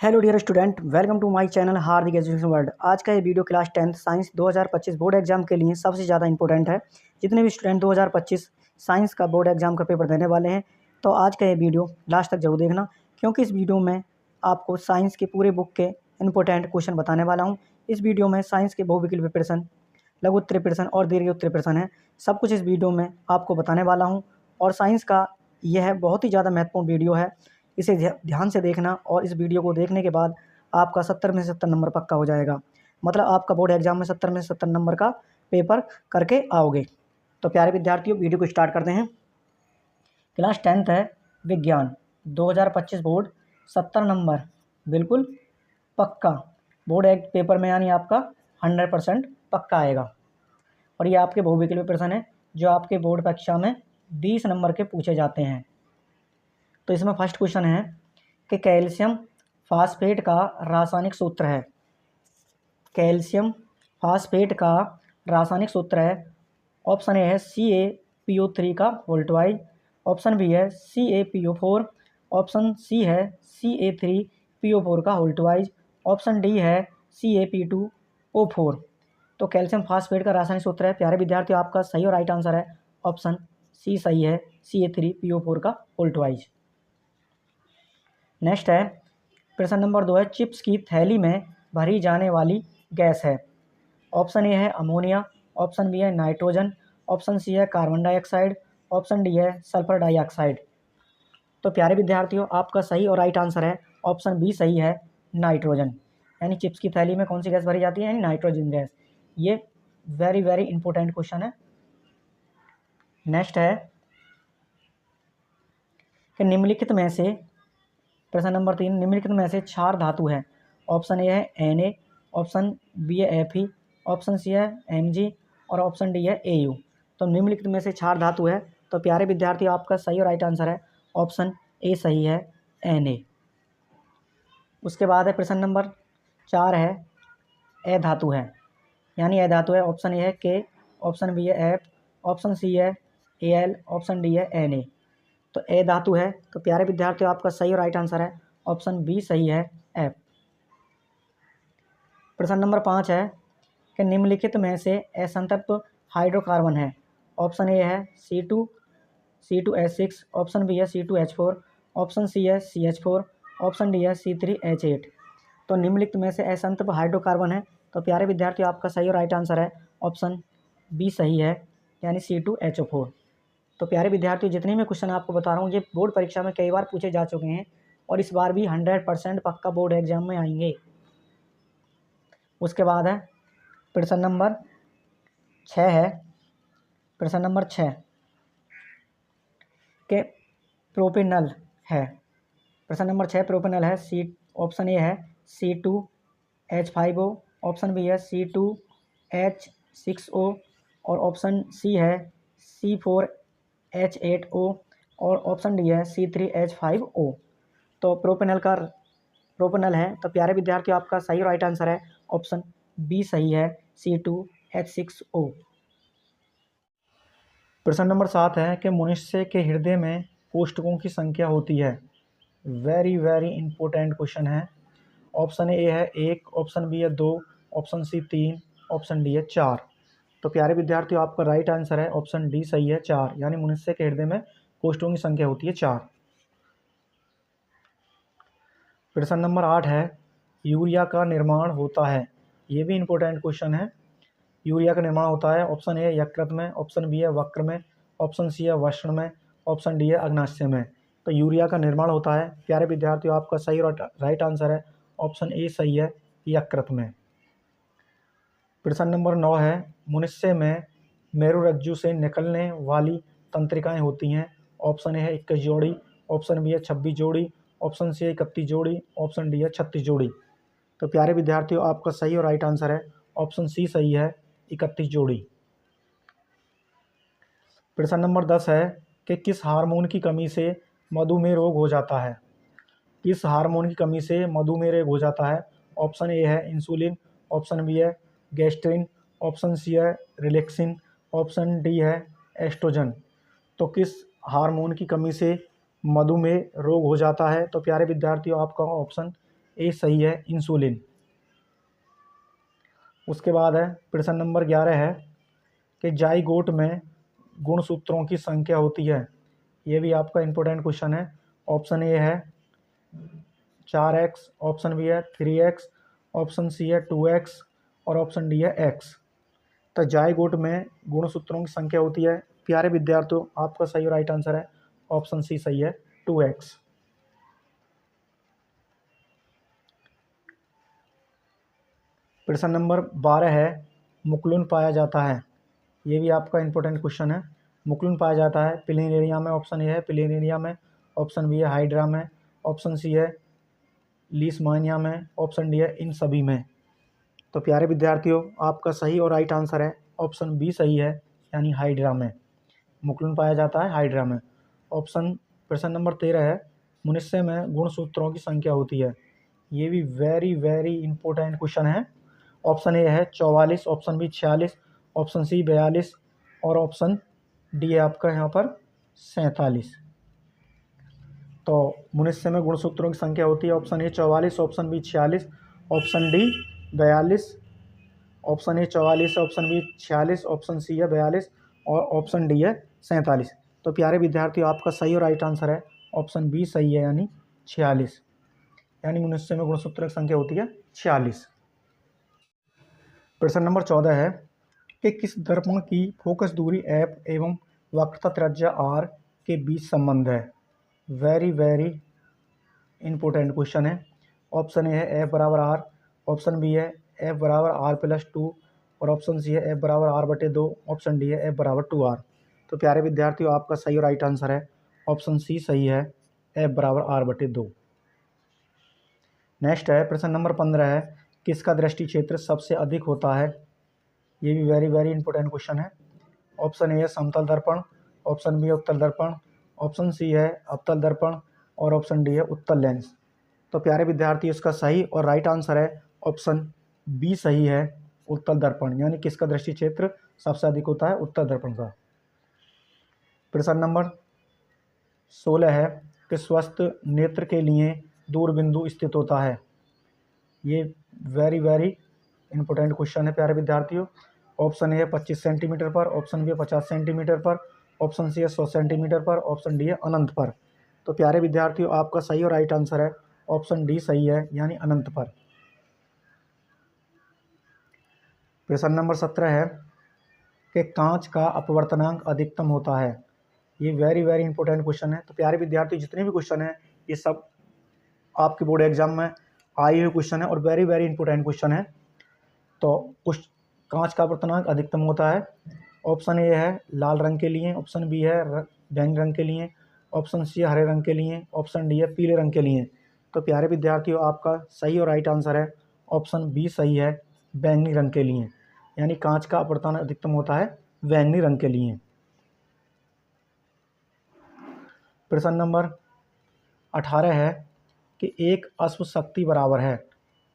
Hello dear student, welcome to my channel Hardik education world. आज का ये video class 10th science 2025 board exam के लिए सबसे ज़्यादा इंपॉर्टेंट है। जितने भी स्टूडेंट 2025 साइंस का बोर्ड एग्जाम का पेपर देने वाले हैं, तो आज का ये वीडियो लास्ट तक जरूर देखना, क्योंकि इस वीडियो में आपको साइंस के पूरे बुक के इंपॉर्टेंट क्वेश्चन बताने वाला हूँ। इस वीडियो में साइंस के बहुविकल्पीय प्रश्न, लघु उत्तरीय प्रश्न और दीर्घ उत्तरीय प्रश्न है। सब कुछ इस वीडियो में आपको बताने वाला हूँ। और साइंस का यह बहुत ही ज़्यादा महत्वपूर्ण वीडियो है, इसे ध्यान से देखना। और इस वीडियो को देखने के बाद आपका 70 में से 70 नंबर पक्का हो जाएगा। मतलब आपका बोर्ड एग्जाम में 70 में से 70 नंबर का पेपर करके आओगे। तो प्यारे विद्यार्थियों, वीडियो को स्टार्ट करते हैं। क्लास 10th है विज्ञान 2025 बोर्ड, 70 नंबर बिल्कुल पक्का बोर्ड एग पेपर में, यानी आपका 100% पक्का आएगा। और ये आपके बहुविकल्पीय प्रश्न है जो आपके बोर्ड परीक्षा में 20 नंबर के पूछे जाते हैं। तो इसमें फर्स्ट क्वेश्चन है कि कैल्शियम फास्फेट का रासायनिक सूत्र है। कैल्शियम फास्फेट का रासायनिक सूत्र है। ऑप्शन ए है CaPO3 का होल ट्वाइज, ऑप्शन बी है CaPO4, ऑप्शन सी है Ca3PO4 का होल ट्वाइज, ऑप्शन डी है CaP2O4। तो कैल्शियम फास्फेट का रासायनिक सूत्र है प्यारे विद्यार्थियों, आपका सही और राइट आंसर है ऑप्शन सी सही है, Ca3PO4 का होल ट्वाइज। नेक्स्ट है प्रश्न नंबर 2 है चिप्स की थैली में भरी जाने वाली गैस है। ऑप्शन ए है अमोनिया, ऑप्शन बी है नाइट्रोजन, ऑप्शन सी है कार्बन डाइऑक्साइड, ऑप्शन डी है सल्फर डाइऑक्साइड। तो प्यारे विद्यार्थियों, आपका सही और राइट आंसर है ऑप्शन बी सही है, नाइट्रोजन। यानी चिप्स की थैली में कौन सी गैस भरी जाती है? यानी नाइट्रोजन गैस। ये वेरी वेरी इंपॉर्टेंट क्वेश्चन है। नेक्स्ट है कि निम्नलिखित में से, प्रश्न नंबर 3, निम्नलिखित में से क्षार धातु है। ऑप्शन ए है Na, ऑप्शन बी है Fe, ऑप्शन सी है Mg और ऑप्शन डी है Au। तो निम्नलिखित में से क्षार धातु है। तो प्यारे विद्यार्थी, आपका सही और राइट आंसर है ऑप्शन ए सही है, Na। उसके बाद है प्रश्न नंबर 4 है अधातु है। यानी अधातु है। ऑप्शन ए है K, ऑप्शन बी है F, ऑप्शन सी है Al, ऑप्शन डी है Na। तो ए धातु है। तो प्यारे विद्यार्थियों, आपका सही और राइट आंसर है ऑप्शन बी सही है, एफ। प्रश्न नंबर 5 है कि निम्नलिखित में से असंतृप्त हाइड्रोकार्बन है। ऑप्शन ए है C2H6, ऑप्शन बी है C2H4, ऑप्शन सी है CH4, ऑप्शन डी है C3H8। तो निम्नलिखित में से असंतृप्त हाइड्रोकार्बन है। तो प्यारे विद्यार्थियों, आपका सही और राइट आंसर है ऑप्शन बी सही है, यानी C2HO4। तो प्यारे विद्यार्थियों, जितने मैं क्वेश्चन आपको बता रहा हूँ ये बोर्ड परीक्षा में कई बार पूछे जा चुके हैं और इस बार भी 100% पक्का बोर्ड एग्जाम में आएंगे। उसके बाद है प्रश्न नंबर 6 है, प्रश्न नंबर 6 के प्रोपेनल है। प्रश्न नंबर 6 प्रोपेनल है। ऑप्शन ए है C2H5O, ऑप्शन बी है C2H6O और ऑप्शन सी है C4H8O और ऑप्शन डी है C3H5O। तो प्रोपेनल है। तो प्यारे विद्यार्थियों, आपका सही राइट आंसर है ऑप्शन बी सही है, C2H6O। प्रश्न नंबर 7 है कि मनुष्य के हृदय में कोष्ठकों की संख्या होती है। वेरी वेरी इंपॉर्टेंट क्वेश्चन है। ऑप्शन ए है 1, ऑप्शन बी है 2, ऑप्शन सी 3, ऑप्शन डी है 4। तो प्यारे विद्यार्थियों, आपका राइट आंसर है ऑप्शन डी सही है, 4। यानी मनुष्य के हृदय में कोष्ठकों की संख्या होती है 4। प्रश्न नंबर 8 है यूरिया का निर्माण होता है। ये भी इंपॉर्टेंट क्वेश्चन है। यूरिया का निर्माण होता है। ऑप्शन ए यकृत में, ऑप्शन बी है वक्र में, ऑप्शन सी है वृषण में, ऑप्शन डी है अग्नाशय में। तो यूरिया का निर्माण होता है। प्यारे विद्यार्थियों, आपका सही और राइट आंसर है ऑप्शन ए सही है, यकृत में। प्रश्न नंबर 9 है मनुष्य में मेरुरज्जु से निकलने वाली तंत्रिकाएं होती हैं। ऑप्शन ए है 21 जोड़ी, ऑप्शन बी है 26 जोड़ी, ऑप्शन सी है 31 जोड़ी, ऑप्शन डी है 36 जोड़ी। तो प्यारे विद्यार्थियों, आपका सही और राइट आंसर है ऑप्शन सी सही है, 31 जोड़ी। प्रश्न नंबर 10 है कि किस हार्मोन की कमी से मधुमेह रोग हो जाता है। किस हार्मोन की कमी से मधुमेह रोग हो जाता है? ऑप्शन ए है इंसुलिन, ऑप्शन बी है गैस्ट्रिन, ऑप्शन सी है रिलैक्सिन, ऑप्शन डी है एस्ट्रोजन। तो किस हार्मोन की कमी से मधुमेह रोग हो जाता है? तो प्यारे विद्यार्थियों, आपका ऑप्शन ए सही है, इंसुलिन। उसके बाद है प्रश्न नंबर 11 है कि जाइगोट में गुणसूत्रों की संख्या होती है। ये भी आपका इंपॉर्टेंट क्वेश्चन है। ऑप्शन ए है 4x, ऑप्शन बी है 3x, ऑप्शन सी है 2x और ऑप्शन डी है x। तो जाइगोट में गुणसूत्रों की संख्या होती है। प्यारे विद्यार्थियों, आपका सही और राइट आंसर है ऑप्शन सी सही है, 2x। प्रश्न नंबर 12 है मुकुलिन पाया जाता है। ये भी आपका इंपॉर्टेंट क्वेश्चन है। मुकुलिन पाया जाता है प्लेनेरिया में, ऑप्शन ए है प्लेनेरिया में, ऑप्शन बी है हाइड्रा में, ऑप्शन सी है लीशमानिया में, ऑप्शन डी है इन सभी में। तो प्यारे विद्यार्थियों, आपका सही और राइट आंसर है ऑप्शन बी सही है, यानी हाइड्रा में। मुकुलिन पाया जाता है हाइड्रा में। प्रश्न नंबर 13 है मनुष्य में गुणसूत्रों की संख्या होती है। ये भी वेरी वेरी इंपॉर्टेंट क्वेश्चन है। ऑप्शन ए है 44, ऑप्शन बी 46, ऑप्शन सी 42 और ऑप्शन डी है आपका यहाँ पर 47। तो मनुष्य में गुणसूत्रों की संख्या होती है option A 44, option B 46, option D 42, option A 44, option B 46, option C है 42 और ऑप्शन डी है 47। तो प्यारे विद्यार्थियों, आपका सही और राइट आंसर है ऑप्शन बी सही है, यानी 46, यानी मनुष्य में गुणसूत्रों की संख्या होती है 46। प्रश्न नंबर 14 है कि किस दर्पण की फोकस दूरी एफ एवं वक्रता त्रिज्या आर के बीच संबंध है। वेरी वेरी इंपॉर्टेंट क्वेश्चन है। ऑप्शन ए है एफ बराबर आर, ऑप्शन बी है एफ बराबर आर प्लस 2 और ऑप्शन सी है एफ बराबर आर बटे 2, ऑप्शन डी है एफ बराबर 2r। तो प्यारे विद्यार्थियों, आपका सही और राइट आंसर है ऑप्शन सी सही है, एफ बराबर आर बटे 2। नेक्स्ट है प्रश्न नंबर 15 है किसका दृष्टि क्षेत्र सबसे अधिक होता है। ये भी वेरी वेरी इंपॉर्टेंट क्वेश्चन है। ऑप्शन ए है समतल दर्पण, ऑप्शन बी है उत्तल दर्पण, ऑप्शन सी है अवतल दर्पण और ऑप्शन डी है उत्तल लेंस। तो प्यारे विद्यार्थी, इसका सही और राइट आंसर है ऑप्शन बी सही है, उत्तल दर्पण, यानी किसका दृष्टि क्षेत्र सबसे अधिक होता है, उत्तल दर्पण का। प्रश्न नंबर 16 है कि स्वस्थ नेत्र के लिए दूरबिंदु स्थित होता है। ये वेरी वेरी इंपॉर्टेंट क्वेश्चन है प्यारे विद्यार्थियों। ऑप्शन ए है 25 सेंटीमीटर पर, ऑप्शन बी है 50 सेंटीमीटर पर, ऑप्शन सी है 100 सेंटीमीटर पर, ऑप्शन डी है अनंत पर। तो प्यारे विद्यार्थियों, आपका सही और राइट आंसर है ऑप्शन डी सही है, यानी अनंत पर। प्रश्न नंबर 17 है कि कांच का अपवर्तनांक अधिकतम होता है। ये वेरी वेरी इंपॉर्टेंट क्वेश्चन है। तो प्यारे विद्यार्थी, जितने भी क्वेश्चन हैं ये सब आपके बोर्ड एग्जाम में आए हुए क्वेश्चन है और वेरी वेरी इंपॉर्टेंट क्वेश्चन है। तो कुछ कांच का अपवर्तनांक अधिकतम होता है। ऑप्शन ए है लाल रंग के लिए, ऑप्शन बी है बैंगनी रंग के लिए, ऑप्शन सी है हरे रंग के लिए, ऑप्शन डी है पीले रंग के लिए। तो प्यारे विद्यार्थियों, आपका सही और राइट आंसर है ऑप्शन बी सही है, बैंगनी रंग के लिए, यानी कांच का अपवर्तनांक अधिकतम होता है बैंगनी रंग के लिए। प्रश्न नंबर 18 है कि एक अश्व शक्ति बराबर है।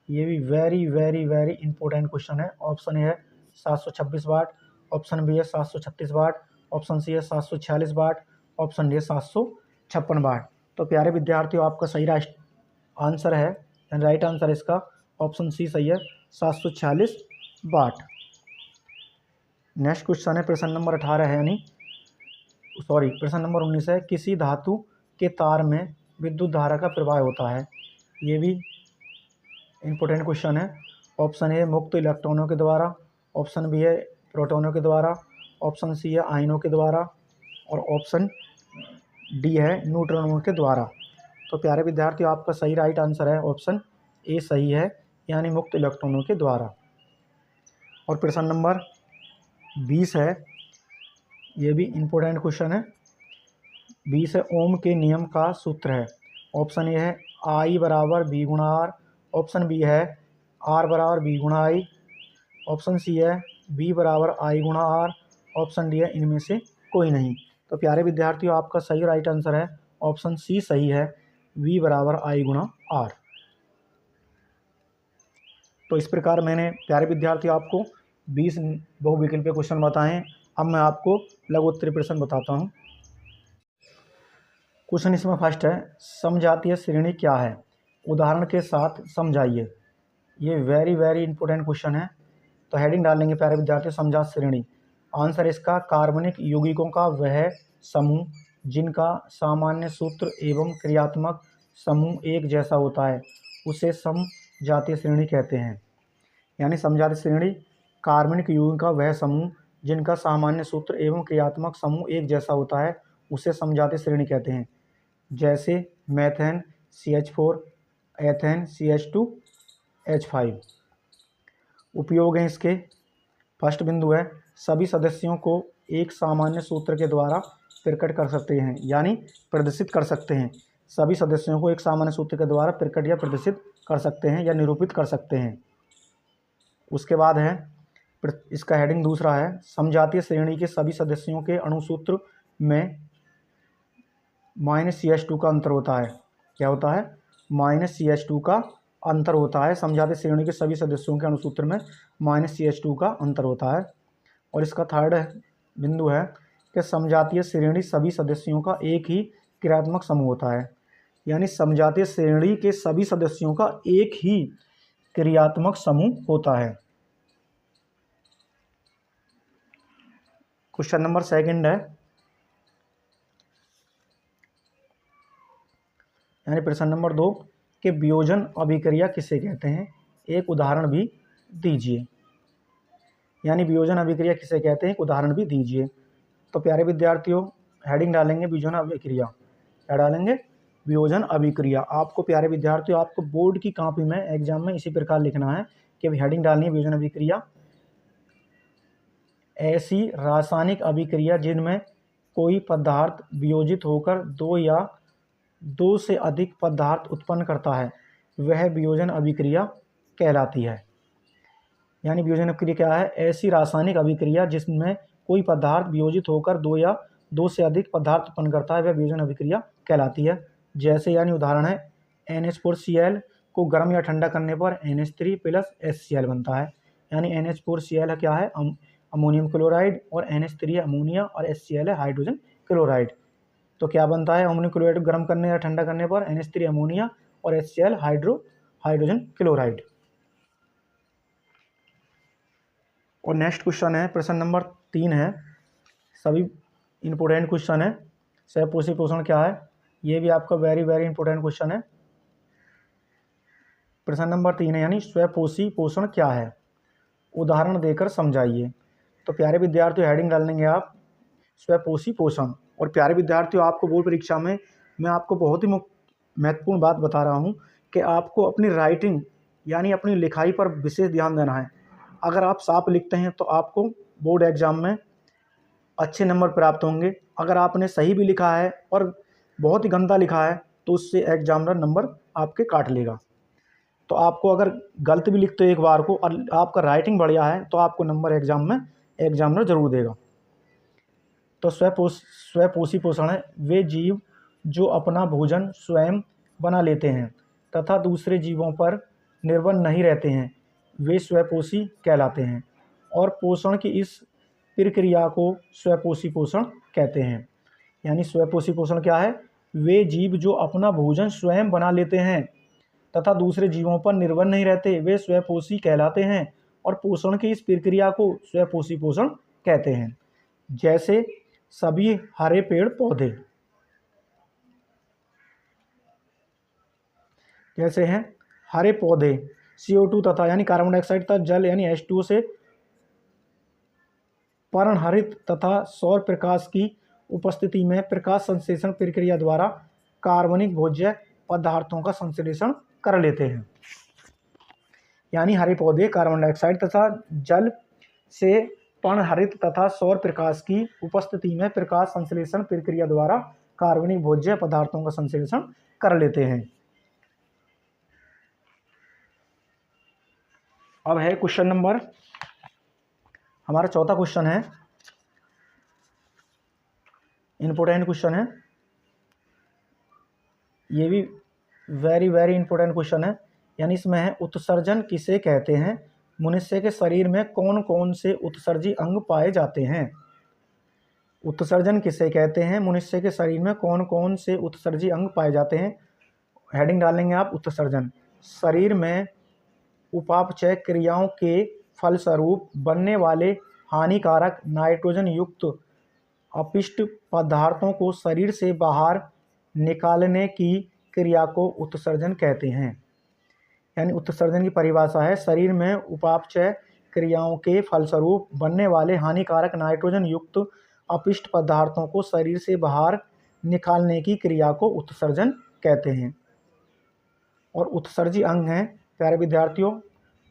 ये भी very very very important question है। ऑप्शन ए है 726 वाट, ऑप्शन बी है 736 वाट, ऑप्शन सी है 746 वाट, ऑप्शन डी है 756 वाट। तो प्यारे विद्यार्थियों, आपका सही आंसर है, यानी राइट आंसर है इसका ऑप्शन सी सही है, 746 वाट। नेक्स्ट क्वेश्चन है प्रश्न नंबर 18 है, यानी प्रश्न नंबर 19 है किसी धातु के तार में विद्युत धारा का प्रवाह होता है। ये भी इंपॉर्टेंट क्वेश्चन है। ऑप्शन ए मुक्त इलेक्ट्रॉनों के द्वारा, ऑप्शन बी है प्रोटॉनों के द्वारा, ऑप्शन सी है आयनों के द्वारा और ऑप्शन डी है न्यूट्रॉनों के द्वारा। तो प्यारे विद्यार्थियों, आपका सही राइट आंसर है ऑप्शन ए सही है, यानी मुक्त इलेक्ट्रॉनों के द्वारा। और प्रश्न नंबर 20 है, ये भी इंपॉर्टेंट क्वेश्चन है। 20 है ओम के नियम का सूत्र है। ऑप्शन ए है आई बराबर बी गुणा आर, ऑप्शन बी है आर बराबर बी गुणा आई, ऑप्शन सी है बी बराबर आई गुणा आर, ऑप्शन डी है इनमें से कोई नहीं। तो प्यारे विद्यार्थियों, आपका सही राइट आंसर है ऑप्शन सी सही है, वी बराबर आई गुणा आर। तो इस प्रकार मैंने प्यारे विद्यार्थियों आपको 20 बहुविकल्पीय क्वेश्चन बताएं। अब मैं आपको लघु उत्तरीय प्रश्न बताता हूं। क्वेश्चन इसमें फर्स्ट है समजातीय श्रेणी क्या है। उदाहरण के साथ समझाइए। ये वेरी वेरी इंपॉर्टेंट क्वेश्चन है। तो हेडिंग डालेंगे प्यारे विद्यार्थियों, समझा श्रेणी। आंसर इसका कार्बनिक यौगिकों का वह समूह जिनका सामान्य सूत्र एवं क्रियात्मक समूह एक जैसा होता है उसे समजातीय श्रेणी कहते हैं। यानी समजातीय श्रेणी कार्बनिक यौगिकों का वह समूह जिनका सामान्य सूत्र एवं क्रियात्मक समूह एक जैसा होता है उसे समजातीय श्रेणी कहते हैं। जैसे मेथेन CH4, एथेन CH2H5। उपयोग है इसके। फर्स्ट बिंदु है सभी सदस्यों को एक सामान्य सूत्र के द्वारा प्रकट कर सकते हैं, यानी प्रदर्शित कर सकते हैं। सभी सदस्यों को एक सामान्य सूत्र के द्वारा प्रकट या प्रदर्शित कर सकते हैं या निरूपित कर सकते हैं। उसके बाद है इसका हेडिंग दूसरा है समजातीय श्रेणी के सभी सदस्यों के अणुसूत्र में -CH2 का अंतर होता है। क्या होता है? -CH2 का अंतर होता है। समजातीय श्रेणी के सभी सदस्यों के अणुसूत्र में -CH2 का अंतर होता है। और इसका थर्ड बिंदु है कि समजातीय श्रेणी सभी सदस्यों का एक ही क्रियात्मक समूह होता है। यानी समजातीय श्रेणी के सभी सदस्यों का एक ही क्रियात्मक समूह होता है। क्वेश्चन नंबर सेकंड है, यानी प्रश्न नंबर 2 कि वियोजन अभिक्रिया किसे कहते हैं, एक उदाहरण भी दीजिए। यानी वियोजन अभिक्रिया किसे कहते हैं, एक उदाहरण भी दीजिए। तो प्यारे विद्यार्थियों हेडिंग डालेंगे वियोजन अभिक्रिया। क्या डालेंगे? वियोजन अभिक्रिया। आपको प्यारे विद्यार्थियों आपको बोर्ड की कॉपी में एग्जाम में इसी प्रकार लिखना है कि हेडिंग डालनी है वियोजन अभिक्रिया। ऐसी रासायनिक अभिक्रिया जिनमें कोई पदार्थ वियोजित होकर दो या दो से अधिक पदार्थ उत्पन्न करता है वह वियोजन अभिक्रिया कहलाती है। यानी वियोजन अभिक्रिया क्या है? ऐसी रासायनिक अभिक्रिया जिसमें कोई पदार्थ वियोजित होकर दो या दो से अधिक पदार्थ उत्पन्न करता है वह वियोजन अभिक्रिया कहलाती है। जैसे यानी उदाहरण है NH4Cl को गर्म या ठंडा करने पर NH3 + HCl बनता है। यानी NH4Cl क्या है? अमोनियम क्लोराइड, और NH3 है अमोनिया, और HCl है हाइड्रोजन क्लोराइड। तो क्या बनता है? अमोनियम क्लोराइड को गर्म करने या ठंडा करने पर NH3 अमोनिया और HCl हाइड्रोजन क्लोराइड। और नेक्स्ट क्वेश्चन है प्रश्न नंबर 3 है, सभी इंपोर्टेंट क्वेश्चन है। स्वपोषी पोषण क्या है? ये भी आपका वेरी वेरी इंपॉर्टेंट क्वेश्चन है। प्रश्न नंबर 3 है, यानी स्वपोषी पोषण क्या है, उदाहरण देकर समझाइए। तो प्यारे विद्यार्थियों हेडिंग डालेंगे आप स्वपोषी पोषण। और प्यारे विद्यार्थियों आपको बोर्ड परीक्षा में मैं आपको बहुत ही महत्वपूर्ण बात बता रहा हूँ कि आपको अपनी राइटिंग यानी अपनी लिखाई पर विशेष ध्यान देना है। अगर आप साफ लिखते हैं तो आपको बोर्ड एग्जाम में अच्छे नंबर प्राप्त होंगे। अगर आपने सही भी लिखा है और बहुत ही गंदा लिखा है तो उससे एग्जामिनर नंबर आपके काट लेगा। तो आपको अगर गलत भी लिखते हो एक बार को और आपका राइटिंग बढ़िया है तो आपको नंबर एग्जाम में एग्जामिनर जरूर देगा। तो स्वपोषी पोषण है वे जीव जो अपना भोजन स्वयं बना लेते हैं तथा दूसरे जीवों पर निर्भर नहीं रहते हैं वे स्वपोषी कहलाते हैं। और पोषण की इस प्रक्रिया को स्वपोषी पोषण कहते हैं। यानी स्वपोषी पोषण क्या है? वे जीव जो अपना भोजन स्वयं बना लेते हैं तथा दूसरे जीवों पर निर्भर नहीं रहते वे स्वपोषी कहलाते हैं। और पोषण की इस प्रक्रिया को स्वपोषी पोषण कहते हैं। जैसे सभी हरे पेड़ पौधे, जैसे हैं हरे पौधे CO2 तथा यानी कार्बन डाइऑक्साइड तथा जल यानी H2O से पर्णहरित तथा सौर प्रकाश की उपस्थिति में प्रकाश संश्लेषण प्रक्रिया द्वारा कार्बनिक भोज्य पदार्थों का संश्लेषण कर लेते हैं। यानी हरे पौधे कार्बन डाइऑक्साइड तथा जल से पर्णहरित तथा सौर प्रकाश की उपस्थिति में प्रकाश संश्लेषण प्रक्रिया द्वारा कार्बनिक भोज्य पदार्थों का संश्लेषण कर लेते हैं। अब है क्वेश्चन नंबर, हमारा चौथा क्वेश्चन है, इंपॉर्टेंट क्वेश्चन है। ये भी वेरी वेरी इंपॉर्टेंट क्वेश्चन है। यानी इसमें है उत्सर्जन किसे कहते हैं, मनुष्य के शरीर में कौन कौन से उत्सर्जी अंग पाए जाते हैं। उत्सर्जन किसे कहते हैं, मनुष्य के शरीर में कौन कौन से उत्सर्जी अंग पाए जाते हैं। हेडिंग डालेंगे आप उत्सर्जन। शरीर में उपापचय क्रियाओं के फलस्वरूप बनने वाले हानिकारक नाइट्रोजन युक्त अपशिष्ट पदार्थों को शरीर से बाहर निकालने की क्रिया को उत्सर्जन कहते हैं। यानी उत्सर्जन की परिभाषा है शरीर में उपापचय क्रियाओं के फलस्वरूप बनने वाले हानिकारक नाइट्रोजन युक्त अपशिष्ट पदार्थों को शरीर से बाहर निकालने की क्रिया को उत्सर्जन कहते हैं। और उत्सर्जी अंग हैं प्यारे विद्यार्थियों,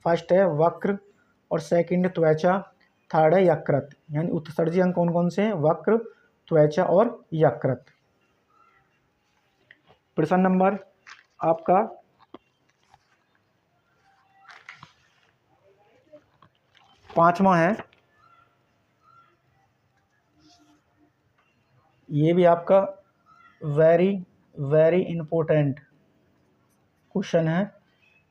फर्स्ट है वक्र और सेकंड त्वचा, थर्ड है यकृत। यानी उत्सर्जी अंग कौन कौन से हैं? वक्र, त्वचा और यकृत। प्रश्न नंबर आपका 5वां है, ये भी आपका वेरी वेरी इंपॉर्टेंट क्वेश्चन है।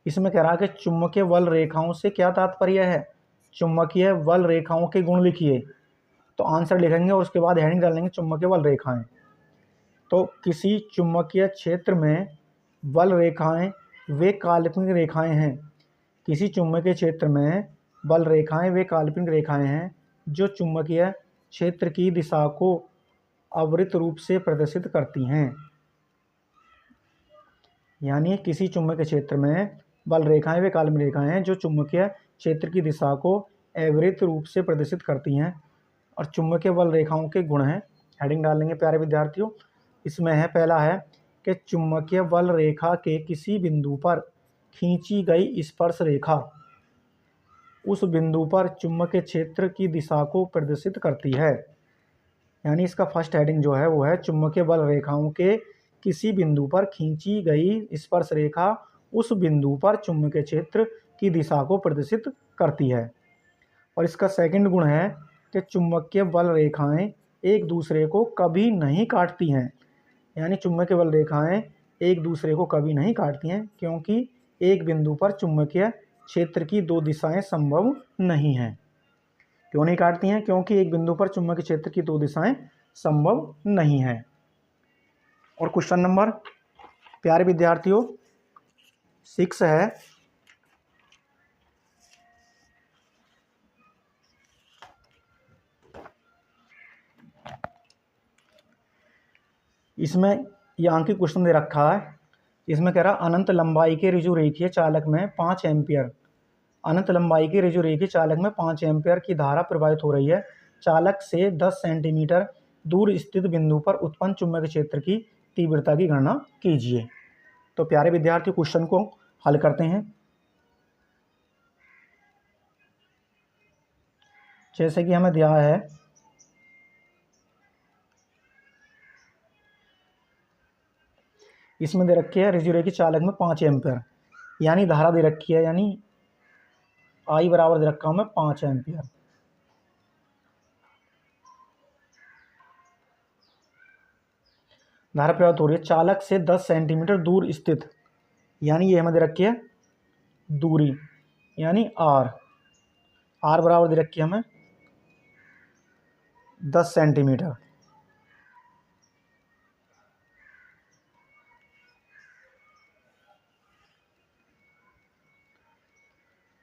इसमें कह रहा है कि चुंबकीय बल रेखाओं से क्या तात्पर्य है? चुंबकीय बल रेखाओं के गुण लिखिए। तो आंसर लिखेंगे और उसके बाद हेडिंग डालेंगे चुंबकीय बल रेखाएं। तो किसी चुंबकीय क्षेत्र में बल रेखाएं वे काल्पनिक रेखाएं हैं। किसी चुंबकीय क्षेत्र में बल रेखाएं वे काल्पनिक रेखाएं हैं जो चुंबकीय क्षेत्र की दिशा को अविरत रूप से प्रदर्शित करती हैं। यानी किसी चुंबकीय क्षेत्र में बल रेखाएं वे काल्पनिक रेखाएं हैं जो चुंबकीय क्षेत्र की दिशा को अविरत रूप से प्रदर्शित करती हैं। और चुंबकीय बल रेखाओं के गुण हैं, हेडिंग डालेंगे प्यारे विद्यार्थियों। इसमें है, पहला है कि चुंबकीय बल रेखा के किसी बिंदु पर खींची गई स्पर्श रेखा उस बिंदु पर चुंबकीय क्षेत्र की दिशा को प्रदर्शित करती है। यानी इसका फर्स्ट हेडिंग जो है वो है चुंबकीय बल रेखाओं के किसी बिंदु पर खींची गई स्पर्श रेखा उस बिंदु पर चुंबकीय क्षेत्र की दिशा को प्रदर्शित करती है। और इसका सेकंड गुण है कि चुंबकीय बल रेखाएं एक दूसरे को कभी नहीं काटती हैं। यानी चुंबकीय बल रेखाएं एक दूसरे को कभी नहीं काटती हैं क्योंकि एक बिंदु पर चुंबकीय क्षेत्र की दो दिशाएं संभव नहीं हैं। क्यों नहीं काटती हैं? क्योंकि एक बिंदु पर चुंबकीय क्षेत्र की दो दिशाएं संभव नहीं हैं। और क्वेश्चन नंबर प्यारे विद्यार्थियों 6 है, इसमें यह अंकित क्वेश्चन दे रखा है। इसमें कह रहा अनंत लंबाई के ऋजुरेखीय चालक में 5 एम्पियर अनंत लंबाई के ऋजुरेखीय चालक में 5 एम्पियर की धारा प्रवाहित हो रही है। चालक से 10 सेंटीमीटर दूर स्थित बिंदु पर उत्पन्न चुंबकीय क्षेत्र की तीव्रता की गणना कीजिए। तो प्यारे विद्यार्थी क्वेश्चन को हल करते हैं। जैसे कि हमें दिया है इसमें दे रखी है ऋजुरेखीय चालक में 5 एम्पियर, यानी धारा दे रखी है, यानी आई बराबर दे रखा हूं मैं 5 एम्पियर। धारा प्रवाहित हो रही है चालक से 10 सेंटीमीटर दूर स्थित, यानी ये हमें दे रखी है दूरी, यानी आर बराबर दे रखी है हमें 10 सेंटीमीटर।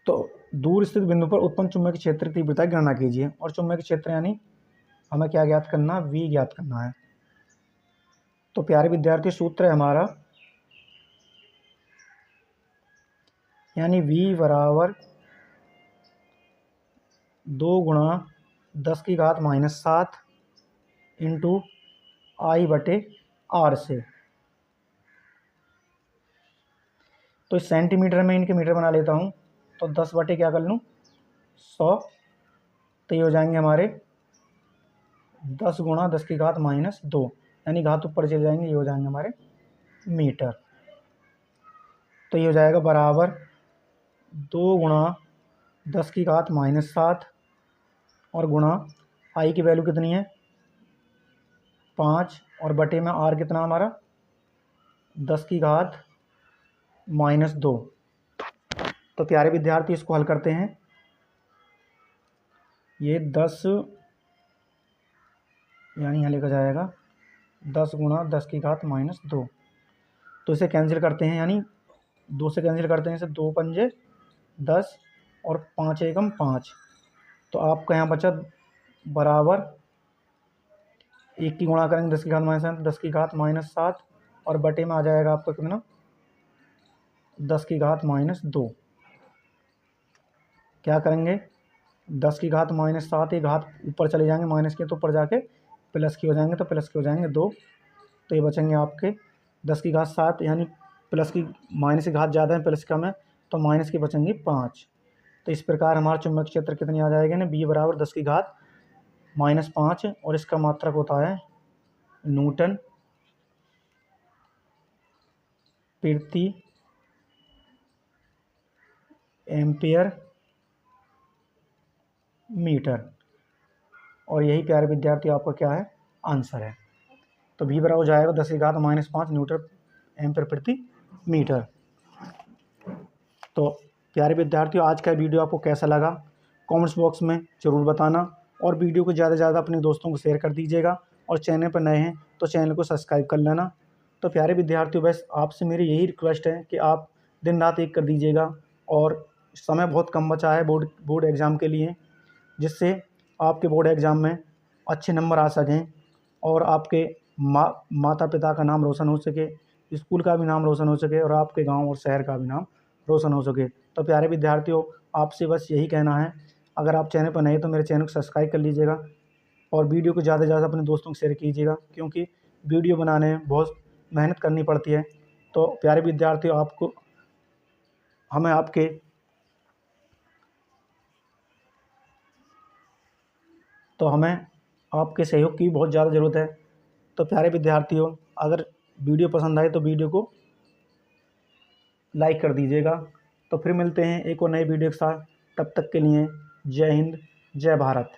तो दूर स्थित बिंदु पर उत्पन्न चुंबकीय क्षेत्र की तीव्रता की गणना कीजिए। और चुंबकीय क्षेत्र यानी हमें क्या ज्ञात करना? V ज्ञात करना है। तो प्यारे विद्यार्थी सूत्र है हमारा, यानी V बराबर 2 गुणा 10 की घात -7 इंटू आई बटे आर से। तो इस सेंटीमीटर में इनके मीटर बना लेता हूँ। तो 10 बटे क्या कर लूँ 100, तो ये हो जाएंगे हमारे 10 गुणा 10 की घात -2, यानी घात ऊपर चले जाएंगे, ये हो जाएंगे हमारे मीटर। तो ये हो जाएगा बराबर 2 गुणा 10 की घात -7 और गुणा आई की वैल्यू कितनी है 5 और बटे में आर कितना हमारा 10 की घात -2। तो प्यारे विद्यार्थी इसको हल करते हैं। ये 10 यानी यहाँ लिखा जाएगा 10 गुणा 10 की घात -2। तो इसे कैंसिल करते हैं, यानी 2 से कैंसिल करते हैं, इसे 2 पंजे 10 और 5 एकम 5। तो आपका यहाँ बचा बराबर 1 की गुणा करेंगे 10 की घात -7, 10 की घात -7 और बटे में आ जाएगा आपका कितना 10 की घात -2। क्या करेंगे 10 की घात -7, ये घात ऊपर चले जाएंगे माइनस के, तो ऊपर जाके प्लस की हो जाएंगे, तो प्लस के हो जाएंगे 2। तो ये बचेंगे आपके 10 की घात 7, यानी प्लस की माइनस की घात ज़्यादा है प्लस कम है, तो माइनस की बचेंगी 5। तो इस प्रकार हमारा चुंबक क्षेत्र कितनी आ जाएगी ना, बी बराबर 10 की घात -5 और इसका मात्रक होता है न्यूटन प्रति एम्पियर मीटर। और यही प्यारे विद्यार्थी आपका क्या है आंसर है। तो भी बराबर हो जाएगा 10 की घात -5 न्यूटन एम्पियर प्रति मीटर। तो प्यारे विद्यार्थियों, आज का वीडियो आपको कैसा लगा कमेंट्स बॉक्स में ज़रूर बताना, और वीडियो को ज़्यादा से ज़्यादा अपने दोस्तों को शेयर कर दीजिएगा, और चैनल पर नए हैं तो चैनल को सब्सक्राइब कर लेना। तो प्यारे विद्यार्थियों, बस आपसे मेरी यही रिक्वेस्ट है कि आप दिन रात एक कर दीजिएगा, और समय बहुत कम बचा है बोर्ड एग्ज़ाम के लिए, जिससे आपके बोर्ड एग्ज़ाम में अच्छे नंबर आ सकें और आपके माता पिता का नाम रोशन हो सके, स्कूल का भी नाम रोशन हो सके और आपके गांव और शहर का भी नाम रोशन हो सके। तो प्यारे विद्यार्थियों, आपसे बस यही कहना है, अगर आप चैनल पर नए तो मेरे चैनल को सब्सक्राइब कर लीजिएगा, और वीडियो को ज़्यादा से ज़्यादा अपने दोस्तों को शेयर कीजिएगा, क्योंकि वीडियो बनाने में बहुत मेहनत करनी पड़ती है। तो प्यारे विद्यार्थियों, हमें आपके सहयोग की बहुत ज़्यादा ज़रूरत है। तो प्यारे विद्यार्थियों, अगर वीडियो पसंद आए तो वीडियो को लाइक कर दीजिएगा। तो फिर मिलते हैं एक और नए वीडियो के साथ, तब तक के लिए जय हिंद, जय भारत।